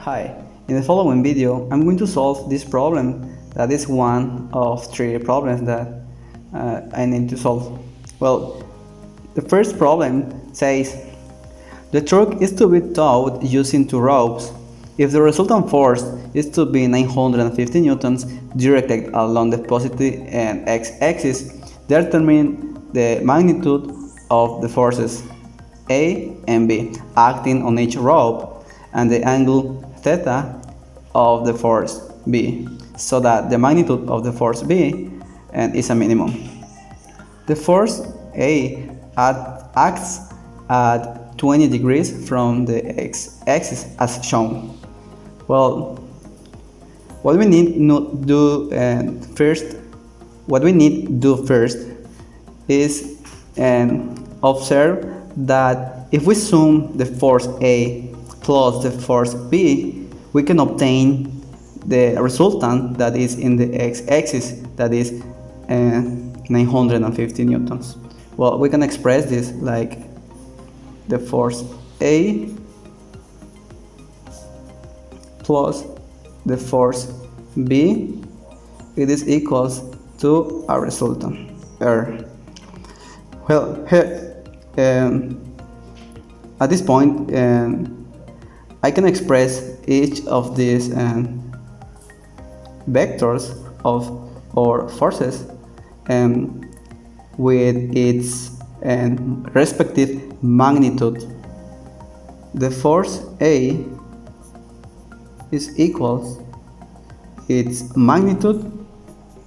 Hi, in the following video I'm going to solve this problem that is one of three problems that I need to solve. Well, the first problem says the truck is to be towed using two ropes. If the resultant force is to be 950 newtons directed along the positive and x-axis, determine the magnitude of the forces A and B acting on each rope and the angle theta of the force B, so that the magnitude of the force B is a minimum. The force A acts at 20 degrees from the x-axis as shown. Well, what we need to do first is observe that if we sum the force A plus the force B, we can obtain the resultant that is in the x-axis, that is 950 newtons. Well, we can express this like the force A plus the force B, it is equals to a resultant R. Well, here, at this point, I can express each of these vectors or forces with its respective magnitude. The force A is equals its magnitude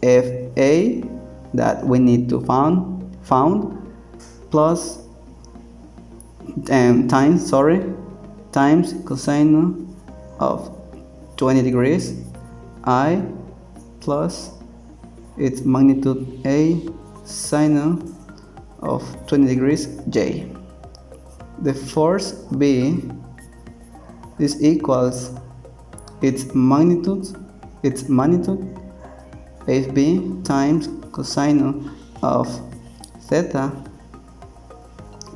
FA that we need to found plus times cosine of 20 degrees I plus its magnitude A sine of 20 degrees J. The force B is equals its magnitude FB times cosine of theta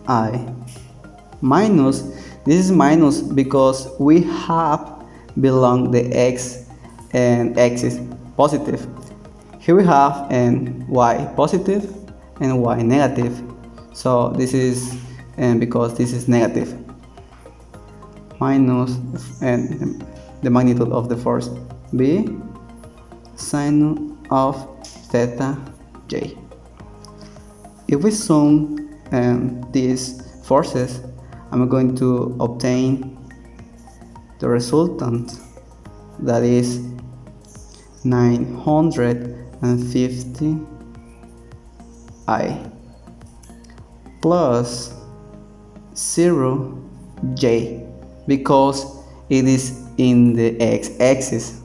I minus, this is minus because we have belong the x and axis positive. Here we have y positive and y negative, so this is because this is negative, minus the magnitude of the force B sine of theta J. If we sum these forces, I'm going to obtain the resultant that is 950 I plus 0 J, because it is in the x-axis,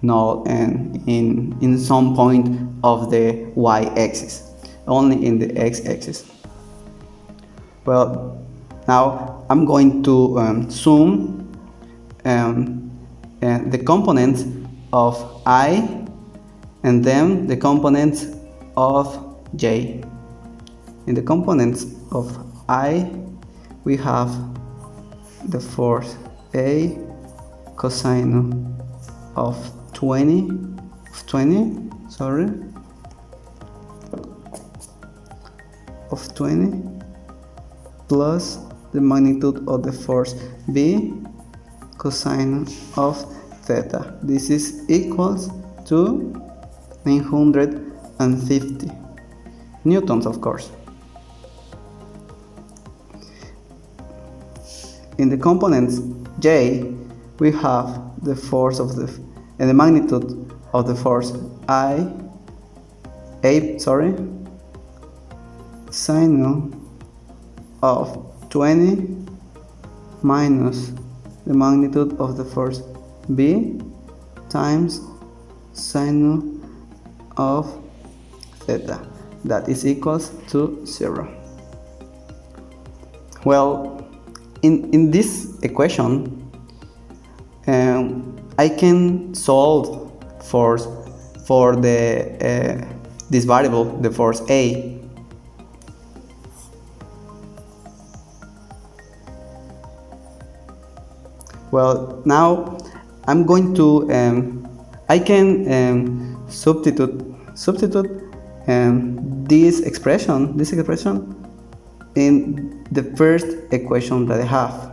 not in some point of the y-axis, only in the x-axis. Well, now I'm going to sum the components of I and then the components of J. In the components of I, we have the force A cosine of 20 plus the magnitude of the force B cosine of theta. This is equals to 950 newtons, of course. In the components J, we have the force of the magnitude of the force sine of 20 minus the magnitude of the force B times sine of theta, that is equals to 0. Well, in this equation I can solve for this variable, the force A. Well, now I'm going to I can substitute this expression in the first equation that I have.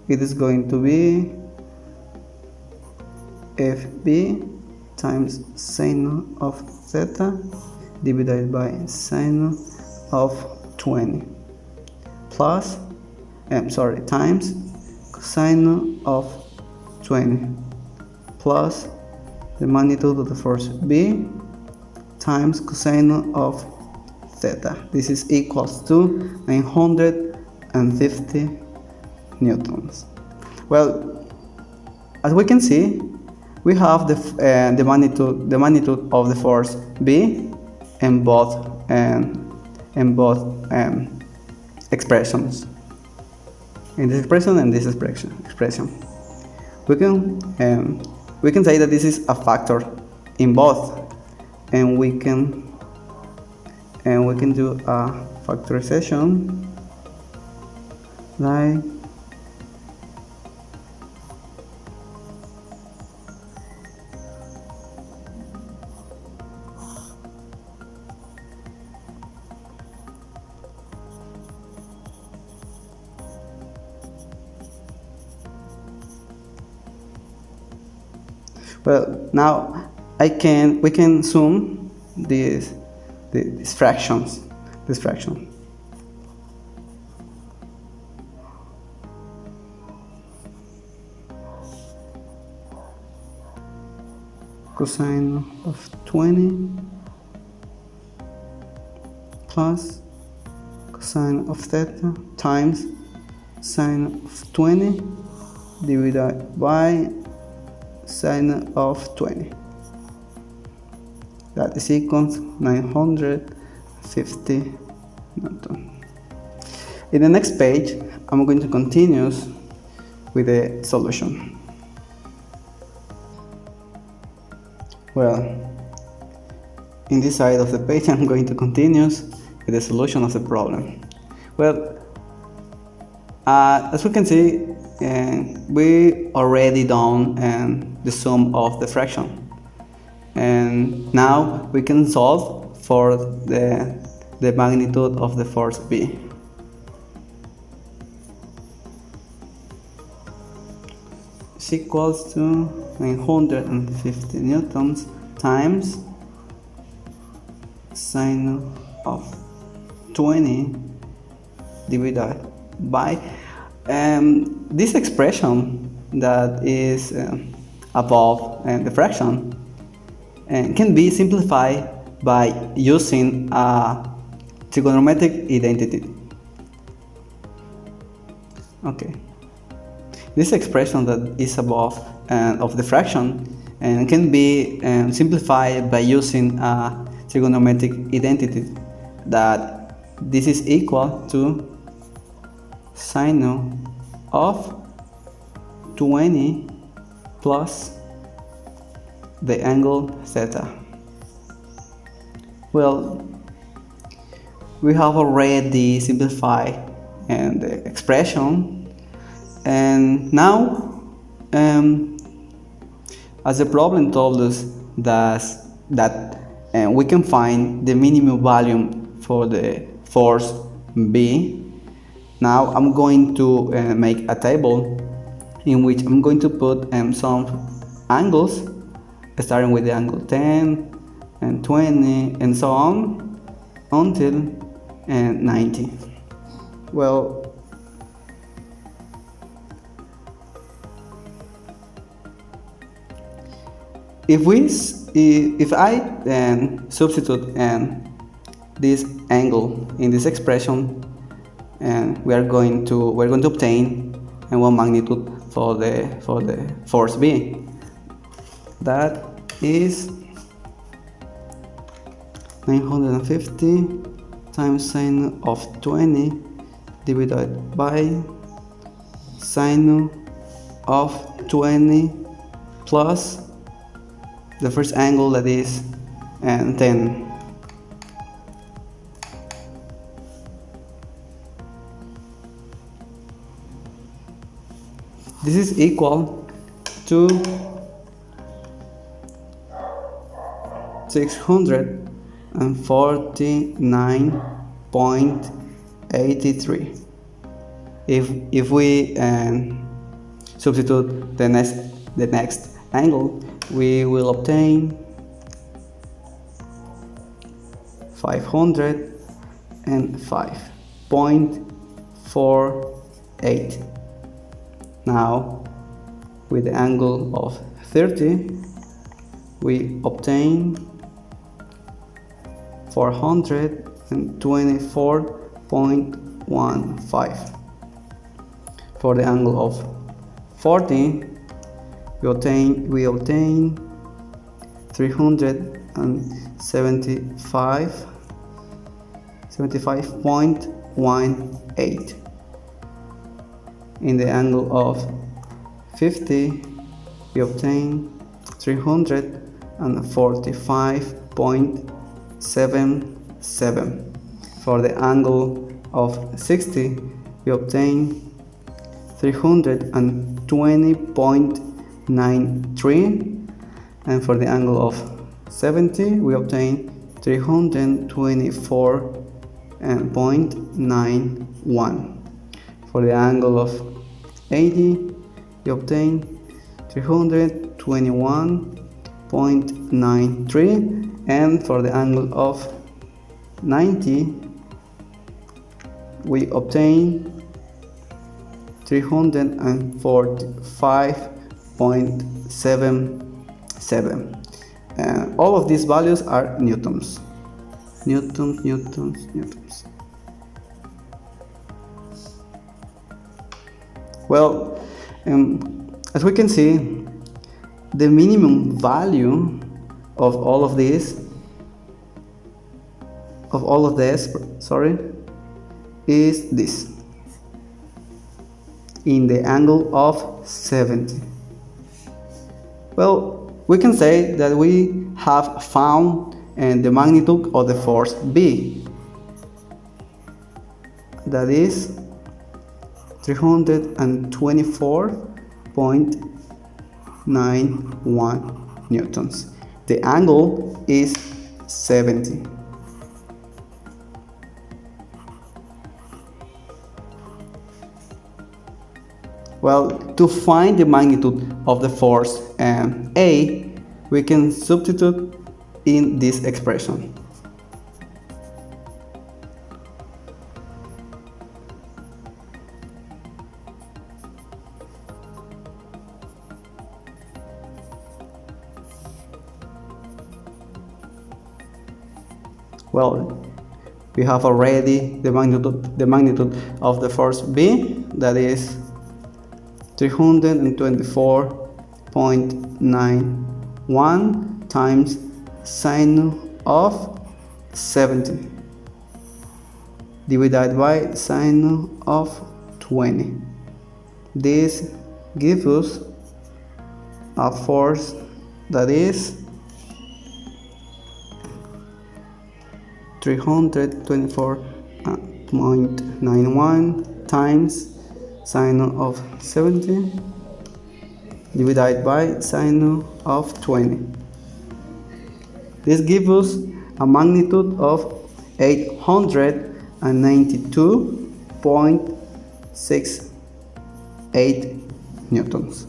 It is going to be fb times sine of theta divided by sine of 20 plus times cosine of 20 plus the magnitude of the force B times cosine of theta. This is equals to 950 newtons. Well, as we can see, we have the magnitude of the force B in both expressions. In this expression and this expression, we can say that this is a factor in both, and we can do a factorization like well, now we can sum these fractions, this fraction. Cosine of 20 plus cosine of theta times sine of 20 divided by sine of 20. That is equals 950 Newton. In the next page, I'm going to continue with the solution. Well, in this side of the page, I'm going to continue with the solution of the problem. Well, as we can see, we already done the sum of the fraction, and now we can solve for the magnitude of the force B. Is equals to 950 newtons times sine of 20 divided by this expression that is above the fraction can be simplified by using a trigonometric identity. Okay, this expression that is above of the fraction can be simplified by using a trigonometric identity, that this is equal to sine of 20 plus the angle theta. Well, we have already simplified the expression, and now as the problem told us that we can find the minimum value for the force B. Now I'm going to make a table in which I'm going to put some angles, starting with the angle 10 and 20 and so on until 90. Well, if I substitute this angle in this expression, and we're going to obtain one magnitude for the force B. That is 950 times sine of 20 divided by sine of 20 plus the first angle, that is 10. This is equal to 649.83. If we substitute the next angle, we will obtain 505.48. Now, with the angle of 30, we obtain 424.15. For the angle of 40, we obtain 375.18. In the angle of 50, we obtain 345.77. For the angle of 60, we obtain 320.93, and for the angle of 70, we obtain 324.91. For the angle of 80, we obtain 321.93, and for the angle of 90, we obtain 345.77. All of these values are newtons. Newtons. Well, as we can see, the minimum value of all of this, is this, in the angle of 70. Well, we can say that we have found the magnitude of the force B, that is 324.91 newtons. The angle is 70. Well, to find the magnitude of the force A, we can substitute in this expression. Well, we have already the magnitude of the force B, that is 324.91 times sine of 70 divided by sine of 20. This gives us a force that is 324.91 times sine of 70 divided by sine of 20. This gives us a magnitude of 892.68 newtons.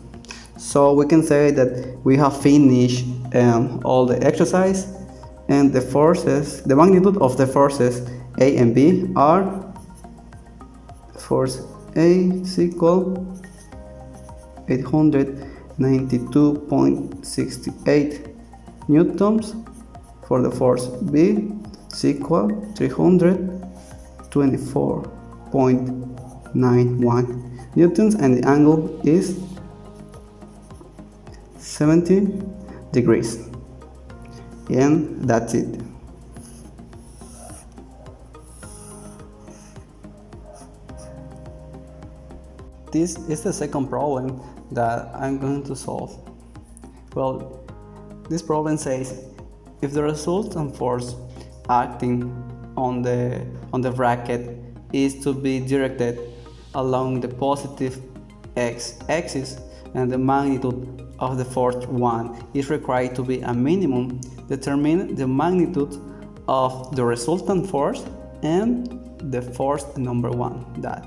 So we can say that we have finished all the exercise, and the forces, the magnitude of the forces A and B are: force A is equal 892.68 newtons. For the force B is equal 324.91 newtons, and the angle is 70 degrees. And that's it. This is the second problem that I'm going to solve. Well, this problem says if the resultant force acting on the bracket is to be directed along the positive x-axis, and the magnitude of the fourth one is required to be a minimum, determine the magnitude of the resultant force and the force number one that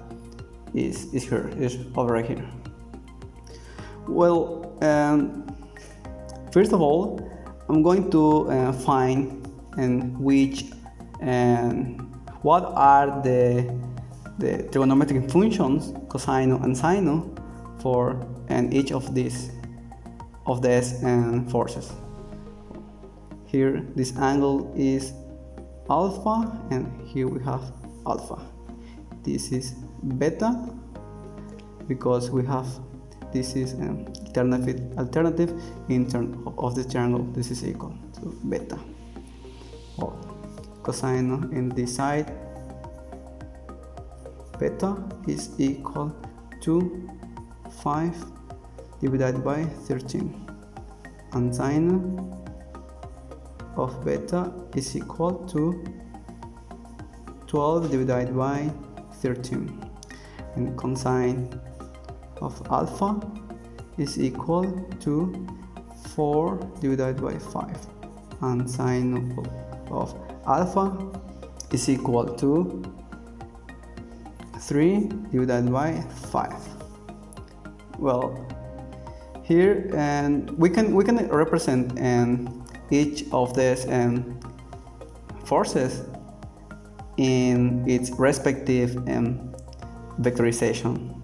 is here, is over here. Well, first of all, I'm going to find what are the trigonometric functions cosine and sine for each of these forces. Here this angle is alpha, and here we have alpha. This is beta because we have this is an alternative in terms of the triangle. This is equal to beta. Or cosine in this side, beta is equal to 5 divided by 13, and sine of beta is equal to 12 divided by 13, and cosine of alpha is equal to 4 divided by 5, and sine of alpha is equal to 3 divided by 5. Well, here and we can represent each of these forces in its respective vectorization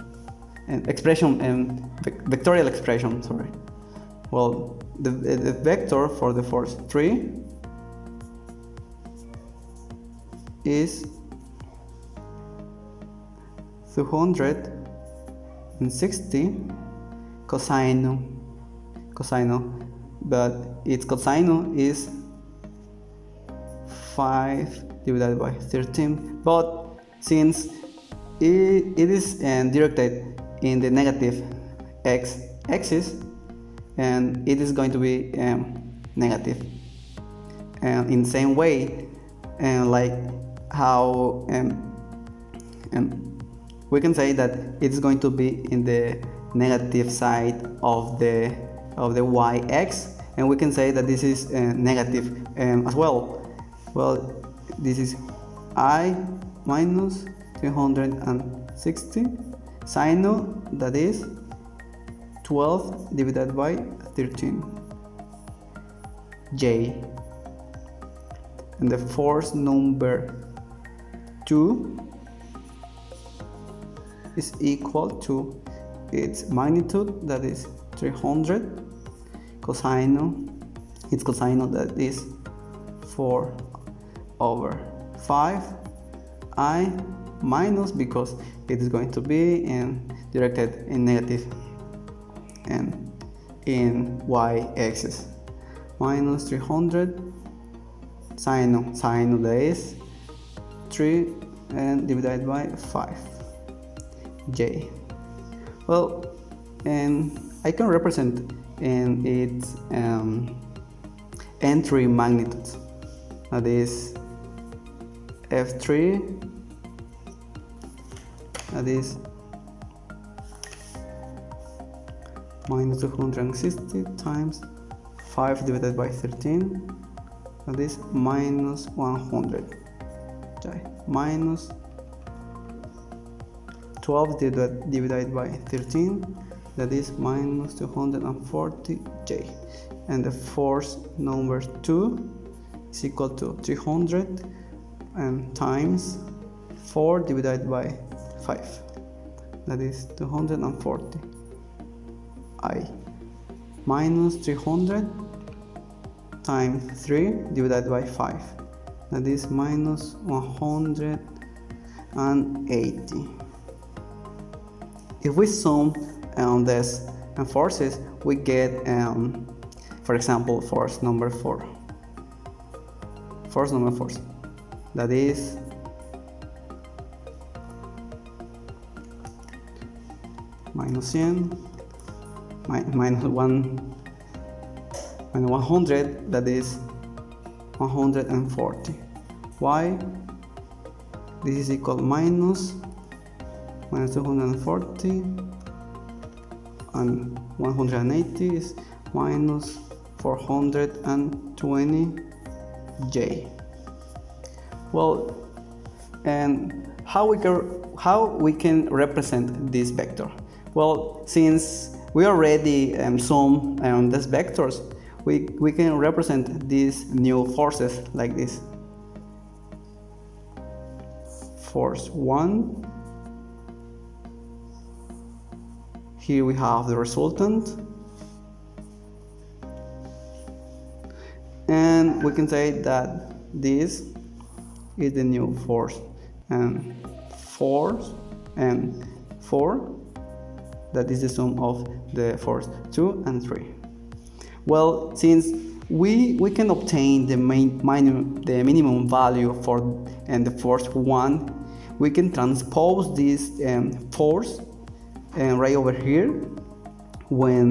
and expression vectorial expression. Sorry. Well, the vector for the force 3 is 260 cosine, but its cosine is 5 divided by 13, but since it is directed in the negative x-axis, and it is going to be negative, and in the same way, like how we can say that it's going to be in the negative side of the y-x, and we can say that this is negative as well. Well, this is I minus 360 sine, that is 12 divided by 13 j, and the force number 2 is equal to its magnitude, that is 300, its cosine, that is 4 over 5, I minus, because it is going to be directed in negative and in y-axis, minus 300 sine, that is 3 and divided by 5 j. Well, and I can represent in its entry magnitudes, that is F3, that is minus 260 times 5 divided by 13, that is minus 100 j, minus 12 divided by 13, that is minus 240 j, and the force number 2 is equal to 300 and times 4 divided by 5, that is 240 I, minus 300 times 3 divided by 5, that is minus 180. If we sum this forces, we get, for example, force number 4, that is minus 100, that is 140. Why? This is equal minus 240 and 180 is minus 420j. Well, and how we can represent this vector? Well, since we already sum these vectors, we can represent these new forces like this. Force 1. Here we have the resultant. And we can say that this is the new force, and force and 4, that is the sum of the force 2 and 3. Well, since we can obtain the minimum value for the force 1, we can transpose this force right over here where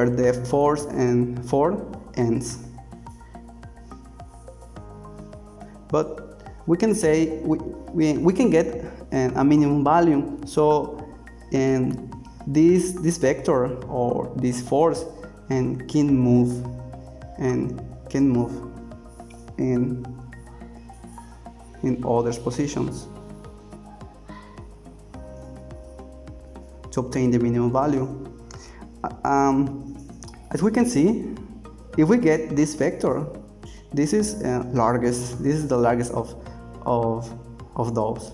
the force and 4 ends. But we can say we can get a minimum value. So this vector or this force can move in other positions to obtain the minimum value. As we can see, if we get this vector, this is largest. This is the largest of those.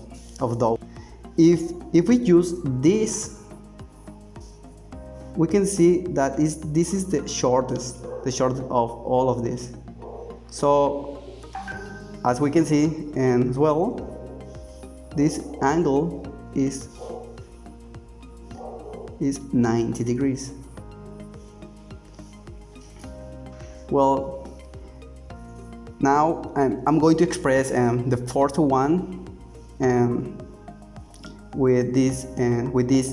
If we use this, we can see that this is the shortest of all of this. So as we can see, and as well, this angle is 90 degrees. Well, now I'm going to express the fourth one with this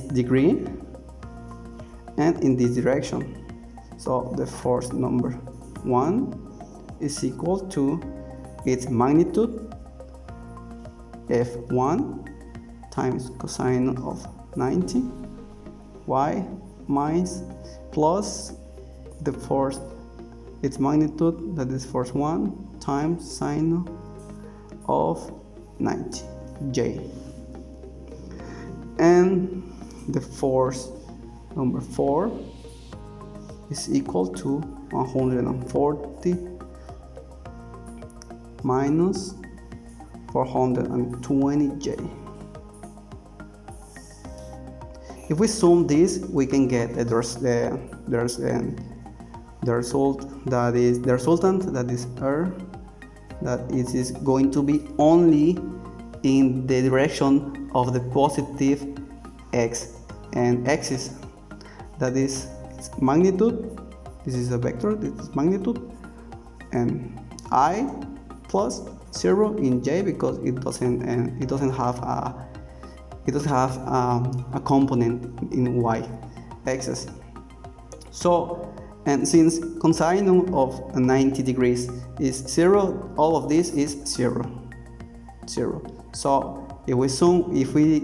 degree and in this direction. So the force number 1 is equal to its magnitude F1 times cosine of 90 y minus plus the force, its magnitude, that is force 1 times sine of 90 j, and the force number 4 is equal to 140 minus 420j. If we sum this, we can get the result, that is the resultant, that is R, that it is going to be only in the direction of the positive x and axis, that is its magnitude. This is a vector, this is magnitude, and I plus 0 in j, because it doesn't have a component in y axis. So, and since cosine of 90 degrees is 0, all of this is 0. So if we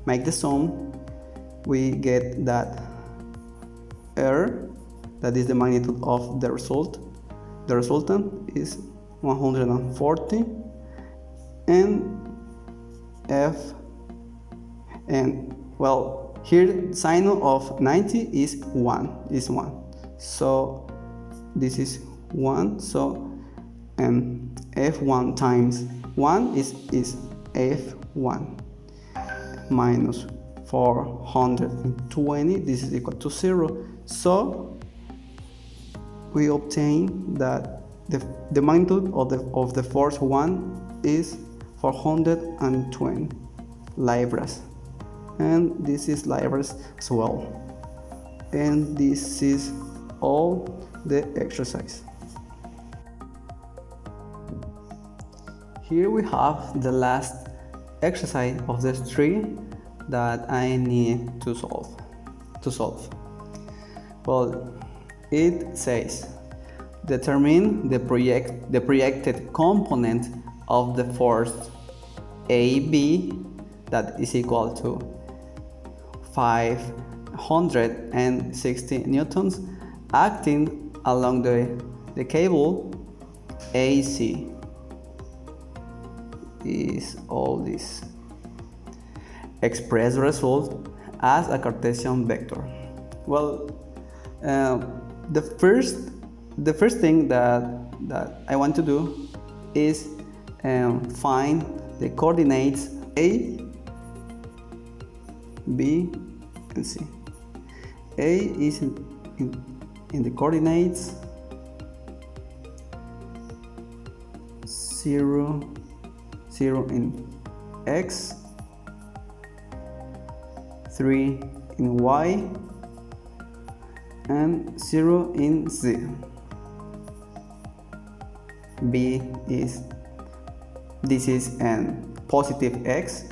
make the sum, we get that R, that is the magnitude of the resultant is 140, and F, and well, here sine of 90 is 1, so this is 1, so F1 times 1 is F1 minus 420, this is equal to 0. So we obtain that the magnitude of the force 1 is 420 libras, and this is libras as well. And this is all the exercise. Here we have the last exercise of the 3 that I need to solve. Well, it says determine the projected component of the force AB, that is equal to 560 newtons acting along the cable AC. Is all this. Express the result as a Cartesian vector. Well, the first thing that I want to do is find the coordinates A, B, and C. A is in the coordinates 0, 0 in X, 3 in Y, and 0 in Z. B is, this is an positive X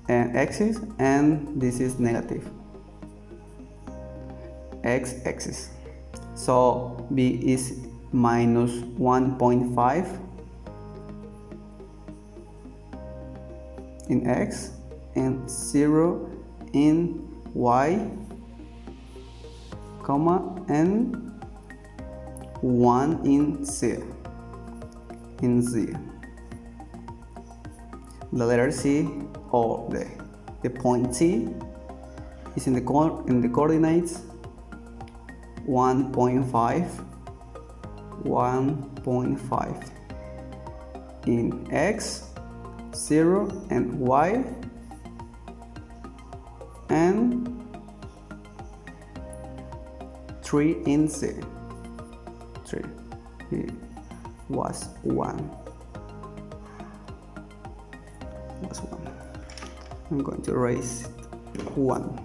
axis, and this is negative X axis. So B is minus 1.5 in X and 0 in Y, comma, and 1 in Z. The letter C, or the point C, is in the coordinates 1.5 in X, 0 and Y, and 3 in Z. 3 it was 1. I'm going to erase 1.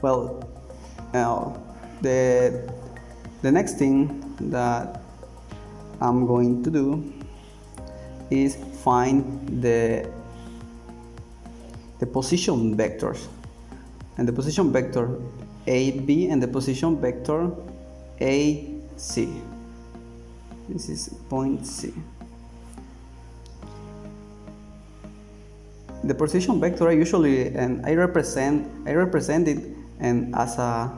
Well, the next thing that I'm going to do is find the position vectors, and the position vector AB and the position vector AC. This is point C. The position vector I usually I represent it and as a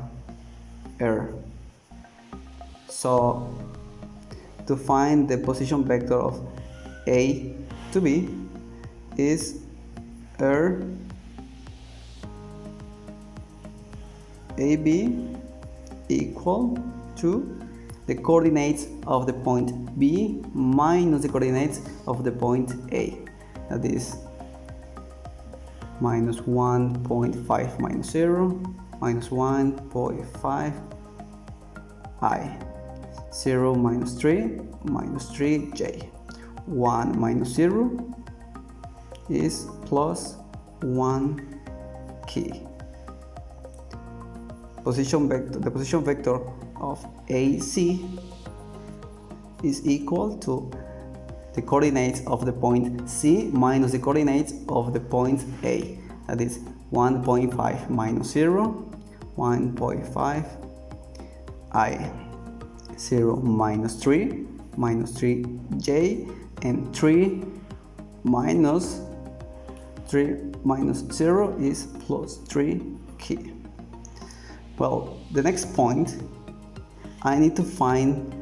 R. So to find the position vector of A to B is R AB equal to the coordinates of the point B minus the coordinates of the point A. That is minus 1.5 minus 0 minus 1.5 I. 0 minus 3 minus 3j. 1 minus 0 is plus 1 key. The position vector of AC is equal to the coordinates of the point C minus the coordinates of the point A. That is 1.5 minus 0, 1.5 I. 0 minus 3 minus 3j, and 3 minus 0 is plus 3 key. Well, the next point, I need to find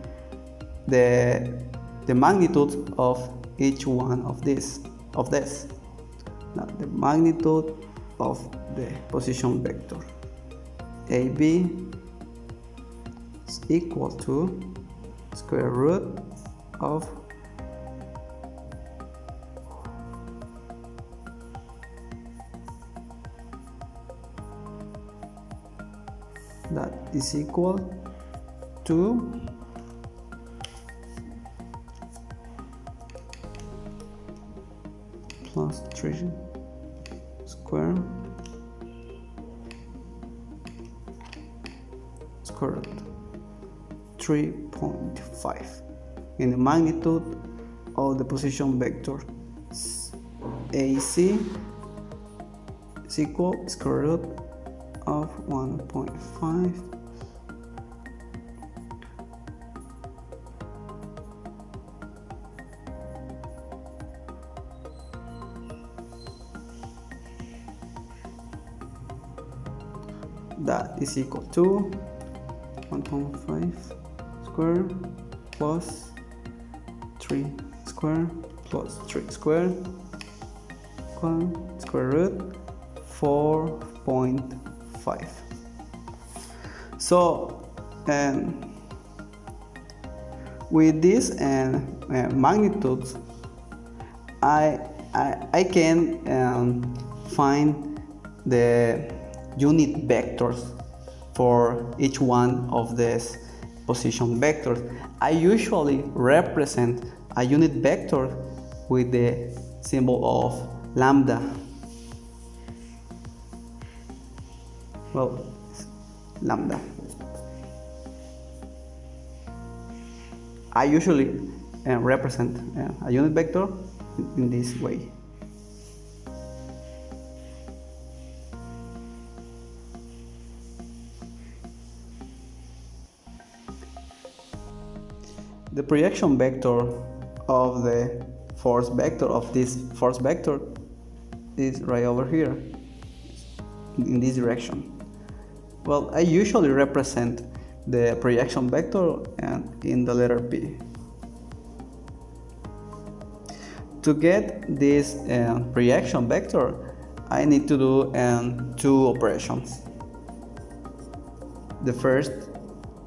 the magnitude of each one of this. Now, the magnitude of the position vector AB is equal to square root of that is equal to plus 3 square root 3.5 in the magnitude of the position vector AC is equal square root of 1.5 . that is equal to 1.5 square plus 3 square plus 3 square equal square root 4.5. So with these magnitudes, I can find the unit vectors for each one of these position vectors. I usually represent a unit vector with the symbol of lambda. Well, lambda. I usually represent a unit vector in this way. The projection vector of the force vector of this force vector is right over here in this direction. Well, I usually represent the projection vector in the letter P. To get this projection vector, I need to do two operations. The first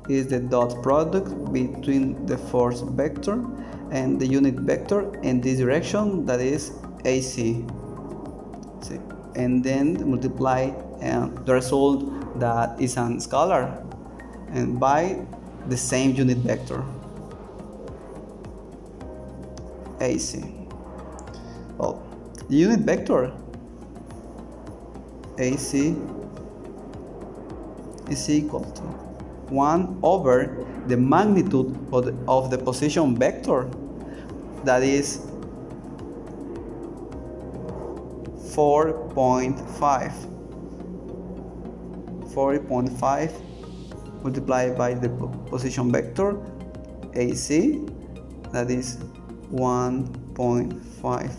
is the dot product between the force vector and the unit vector in this direction, that is AC. And then multiply the result that is a scalar and by the same unit vector AC. Well, the unit vector AC is equal to 1 over the magnitude of the position vector, that is 4.5 multiplied by the position vector AC, that is 1.5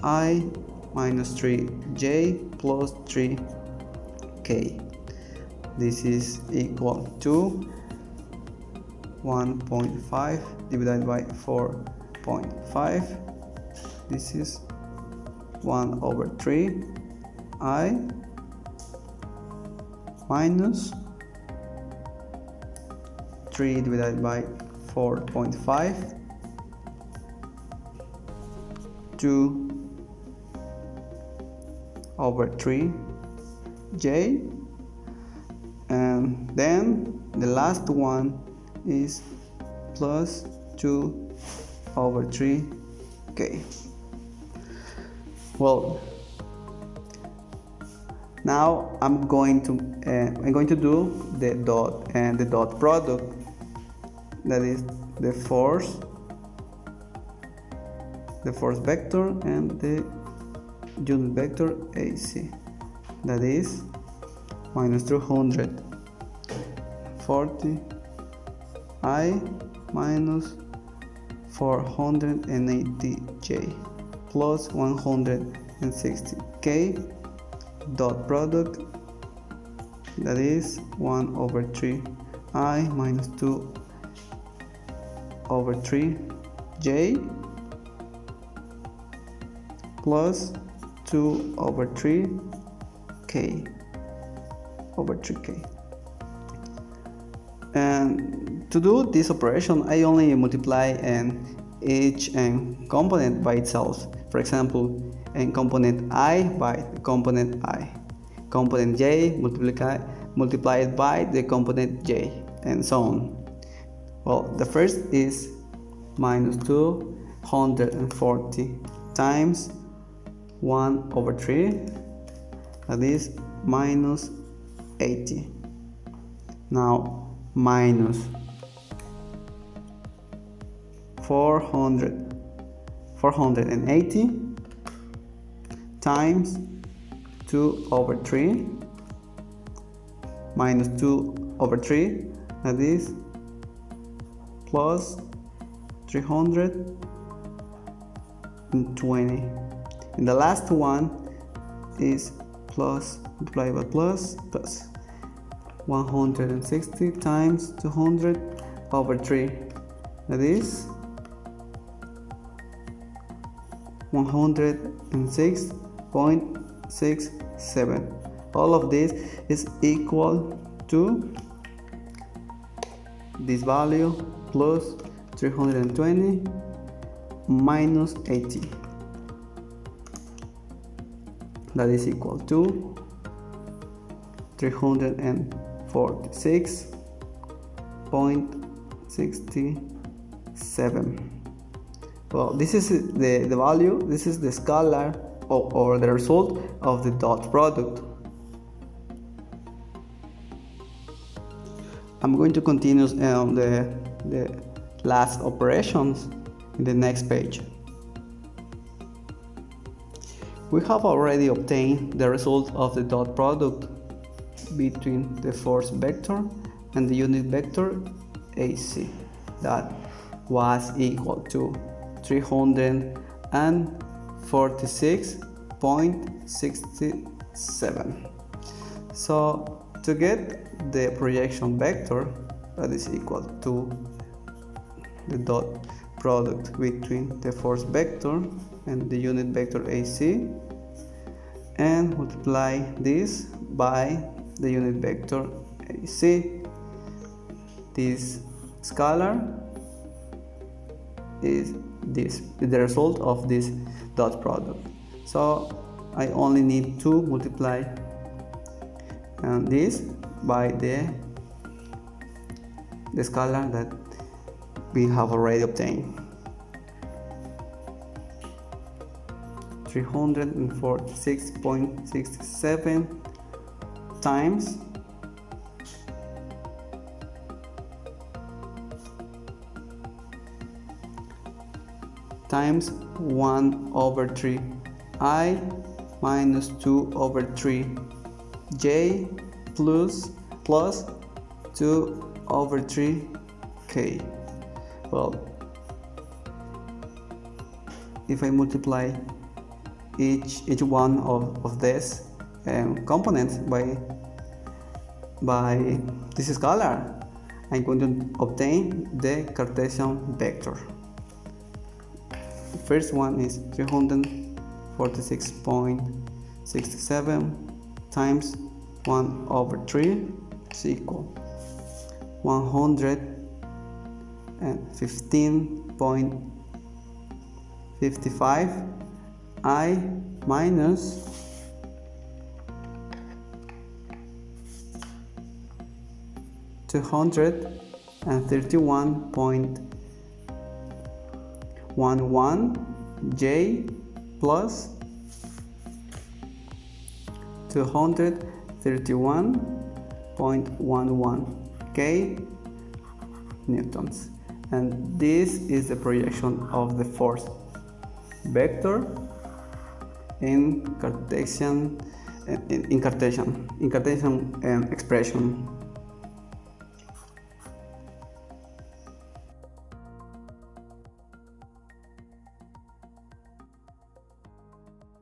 I minus 3j plus 3k. This is equal to 1.5 divided by 4.5. This is 1 over 3 I minus 3 divided by 4.5 2 over 3 j, and then the last one is plus 2 over 3 k. Well, now I'm going to do the dot and the dot product, that is the force vector and the unit vector AC, that is minus 240 I minus 480j plus 160k dot product, that is 1 over 3 I minus 2 over 3 j plus 2 over 3 k over 3k. And to do this operation, I only multiply each component by itself. For example, component I by the component I, component j multiplied by the component j, and so on. Well, the first is minus 240 times 1 over 3, that is minus 80. Now minus 480 times 2 over 3 minus 2 over 3, that is plus 320. And the last one is plus multiplied by plus 160 times 200 over 3, that is 106.67. All of this is equal to this value plus 320 minus 80, that is equal to 346.67. Well, this is the value, this is the scalar or the result of the dot product. I'm going to continue on the last operations in the next page. We have already obtained the result of the dot product between the force vector and the unit vector AC, that was equal to 346.67. So to get the projection vector, that is equal to the dot product between the force vector and the unit vector AC, and multiply this by the unit vector AC. This scalar is the result of this dot product. So I only need to multiply this by the scalar that we have already obtained. 346.67 times 1 over 3 I minus 2 over 3 J plus 2 over 3 K. Well, if I multiply each one of these components by this scalar, I'm going to obtain the Cartesian vector. The first one is 346.67 times 1 over 3 is equal 115.55 I minus 231.11 J plus 231.11 K newtons. And this is the projection of the force vector in Cartesian expression.